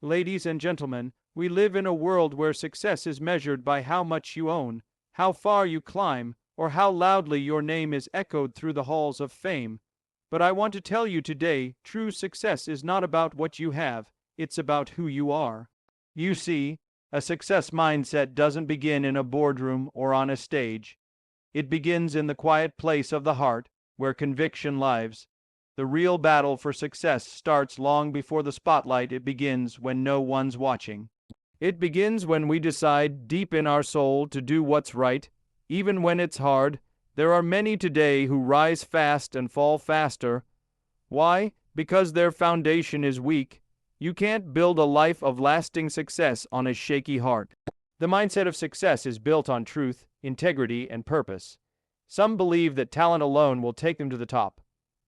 Ladies and gentlemen, we live in a world where success is measured by how much you own, how far you climb, or how loudly your name is echoed through the halls of fame. But I want to tell you today, true success is not about what you have, it's about who you are. You see, a success mindset doesn't begin in a boardroom or on a stage. It begins in the quiet place of the heart, where conviction lives. The real battle for success starts long before the spotlight. It begins when no one's watching. It begins when we decide deep in our soul to do what's right, even when it's hard. There are many today who rise fast and fall faster. Why? Because their foundation is weak. You can't build a life of lasting success on a shaky heart. The mindset of success is built on truth, integrity, and purpose. Some believe that talent alone will take them to the top.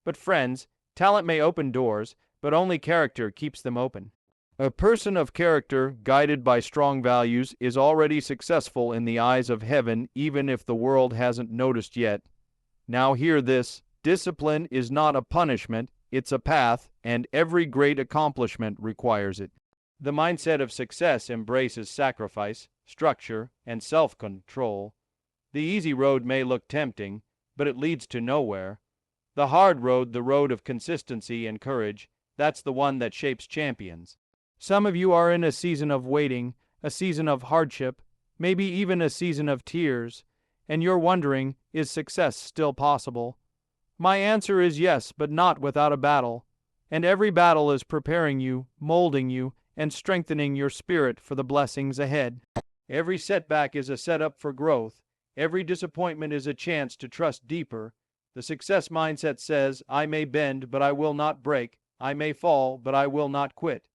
But friends, talent may open doors, but only character keeps them open. A person of character, guided by strong values, is already successful in the eyes of heaven, even if the world hasn't noticed yet. Now hear this: discipline is not a punishment, it's a path, and every great accomplishment requires it. The mindset of success embraces sacrifice, structure, and self-control. The easy road may look tempting, but it leads to nowhere. The hard road, the road of consistency and courage, that's the one that shapes champions. Some of you are in a season of waiting, a season of hardship, maybe even a season of tears, and you're wondering, is success still possible? My answer is yes, but not without a battle. And every battle is preparing you, molding you, and strengthening your spirit for the blessings ahead. Every setback is a setup for growth. Every disappointment is a chance to trust deeper. The success mindset says, I may bend, but I will not break. I may fall, but I will not quit.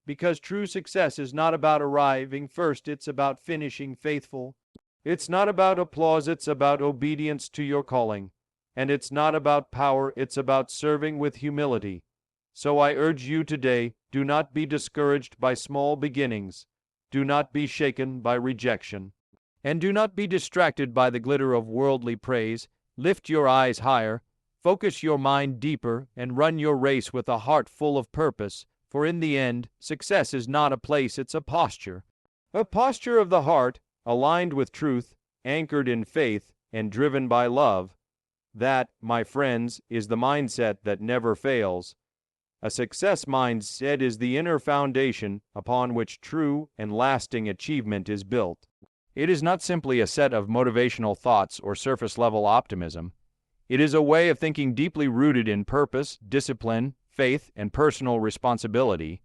Because true success is not about arriving first, it's about finishing faithful. It's not about applause, it's about obedience to your calling. And it's not about power, it's about serving with humility. So I urge you today, do not be discouraged by small beginnings. Do not be shaken by rejection. And do not be distracted by the glitter of worldly praise. Lift your eyes higher, focus your mind deeper, and run your race with a heart full of purpose. For in the end, success is not a place, it's a posture. A posture of the heart, aligned with truth, anchored in faith, and driven by love. That, my friends, is the mindset that never fails. A success mindset is the inner foundation upon which true and lasting achievement is built. It is not simply a set of motivational thoughts or surface-level optimism. It is a way of thinking deeply rooted in purpose, discipline, faith, and personal responsibility.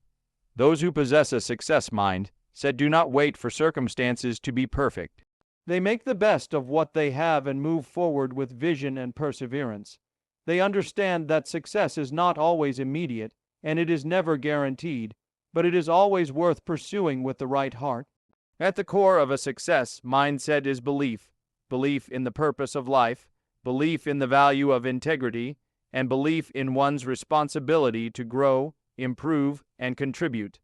Those who possess a success mind said, do not wait for circumstances to be perfect. They make the best of what they have and move forward with vision and perseverance. They understand that success is not always immediate, and it is never guaranteed, but it is always worth pursuing with the right heart. At the core of a success mindset is belief. Belief in the purpose of life, belief in the value of integrity, and belief in one's responsibility to grow, improve, and contribute.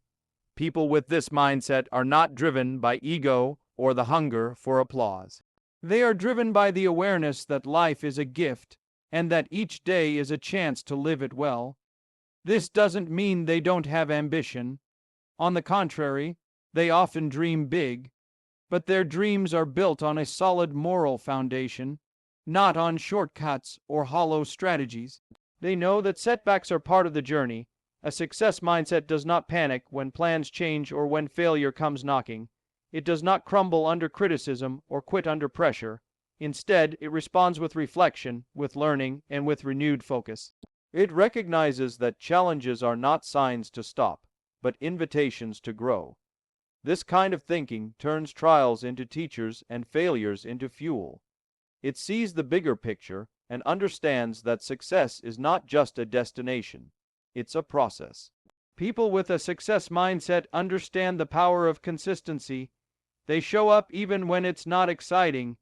People with this mindset are not driven by ego or the hunger for applause. They are driven by the awareness that life is a gift and that each day is a chance to live it well. This doesn't mean they don't have ambition. On the contrary, they often dream big, but their dreams are built on a solid moral foundation, not on shortcuts or hollow strategies. They know that setbacks are part of the journey. A success mindset does not panic when plans change or when failure comes knocking. It does not crumble under criticism or quit under pressure. Instead, it responds with reflection, with learning, and with renewed focus. It recognizes that challenges are not signs to stop, but invitations to grow. This kind of thinking turns trials into teachers and failures into fuel. It sees the bigger picture and understands that success is not just a destination, it's a process. People with a success mindset understand the power of consistency. They show up even when it's not exciting.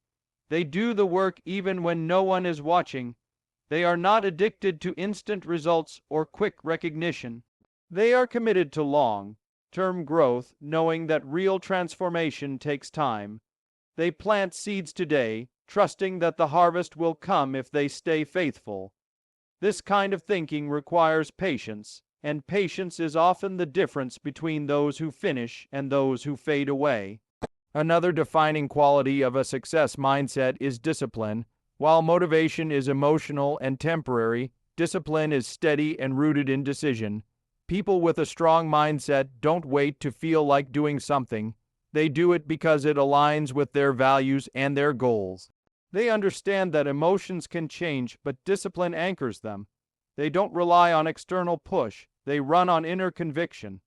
They do the work even when no one is watching. They are not addicted to instant results or quick recognition. They are committed to long-term growth, knowing that real transformation takes time. They plant seeds today, trusting that the harvest will come if they stay faithful. This kind of thinking requires patience, and patience is often the difference between those who finish and those who fade away. Another defining quality of a success mindset is discipline. While motivation is emotional and temporary, discipline is steady and rooted in decision. People with a strong mindset don't wait to feel like doing something. They do it because it aligns with their values and their goals. They understand that emotions can change, but discipline anchors them. They don't rely on external push. They run on inner conviction.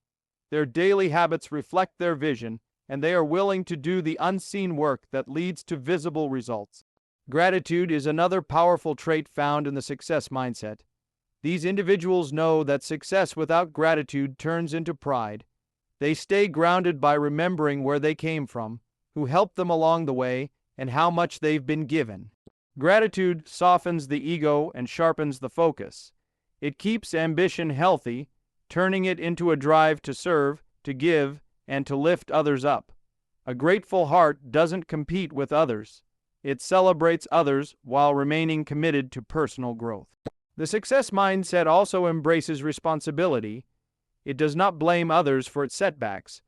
Their daily habits reflect their vision, and they are willing to do the unseen work that leads to visible results. Gratitude is another powerful trait found in the success mindset. These individuals know that success without gratitude turns into pride. They stay grounded by remembering where they came from, who helped them along the way, and how much they've been given. Gratitude softens the ego and sharpens the focus. It keeps ambition healthy, turning it into a drive to serve, to give, and to lift others up. A grateful heart doesn't compete with others. It celebrates others while remaining committed to personal growth. The success mindset also embraces responsibility. It does not blame others for its setbacks.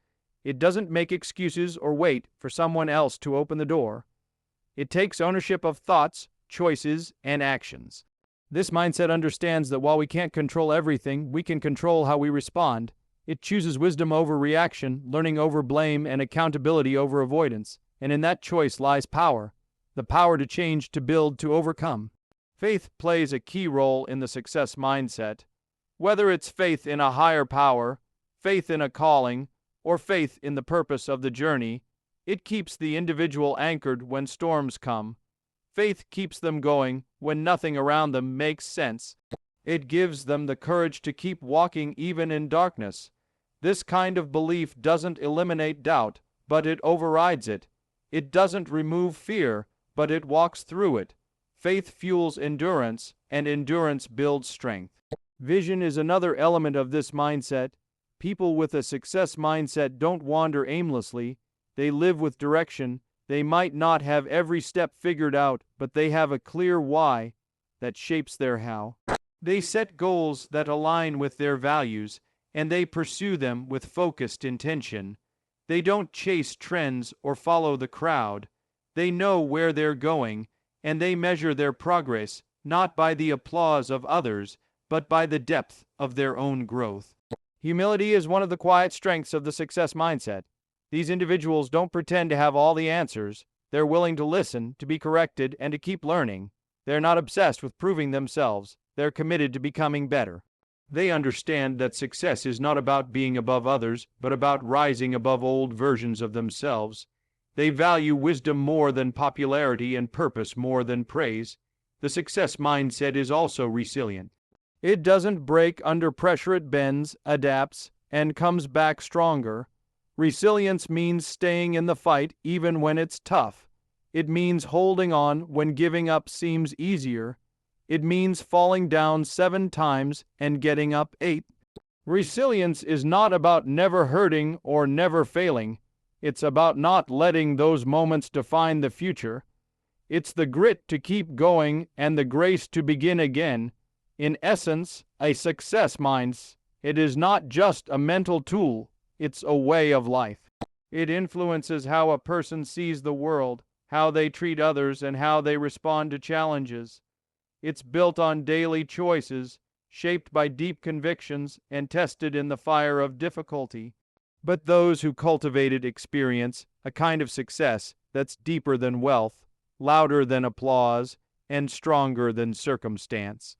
It doesn't make excuses or wait for someone else to open the door. It takes ownership of thoughts, choices, and actions. This mindset understands that while we can't control everything, we can control how we respond. It chooses wisdom over reaction, learning over blame, and accountability over avoidance. And in that choice lies power. The power to change, to build, to overcome. Faith plays a key role in the success mindset. Whether it's faith in a higher power, faith in a calling, or faith in the purpose of the journey, it keeps the individual anchored when storms come. Faith keeps them going when nothing around them makes sense. It gives them the courage to keep walking even in darkness. This kind of belief doesn't eliminate doubt, but it overrides it. It doesn't remove fear, but it walks through it. Faith fuels endurance, and endurance builds strength. Vision is another element of this mindset. People with a success mindset don't wander aimlessly. They live with direction. They might not have every step figured out, but they have a clear why that shapes their how. They set goals that align with their values, and they pursue them with focused intention. They don't chase trends or follow the crowd. They know where they're going, and they measure their progress not by the applause of others, but by the depth of their own growth. Humility is one of the quiet strengths of the success mindset. These individuals don't pretend to have all the answers. They're willing to listen, to be corrected, and to keep learning. They're not obsessed with proving themselves. They're committed to becoming better. They understand that success is not about being above others, but about rising above old versions of themselves. They value wisdom more than popularity and purpose more than praise. The success mindset is also resilient. It doesn't break under pressure. It bends, adapts, and comes back stronger. Resilience means staying in the fight even when it's tough. It means holding on when giving up seems easier. It means falling down 7 times and getting up 8. Resilience is not about never hurting or never failing. It's about not letting those moments define the future. It's the grit to keep going and the grace to begin again. In essence, a success mindset, it is not just a mental tool, it's a way of life. It influences how a person sees the world, how they treat others, and how they respond to challenges. It's built on daily choices, shaped by deep convictions, and tested in the fire of difficulty. But those who cultivate it experience a kind of success that's deeper than wealth, louder than applause, and stronger than circumstance.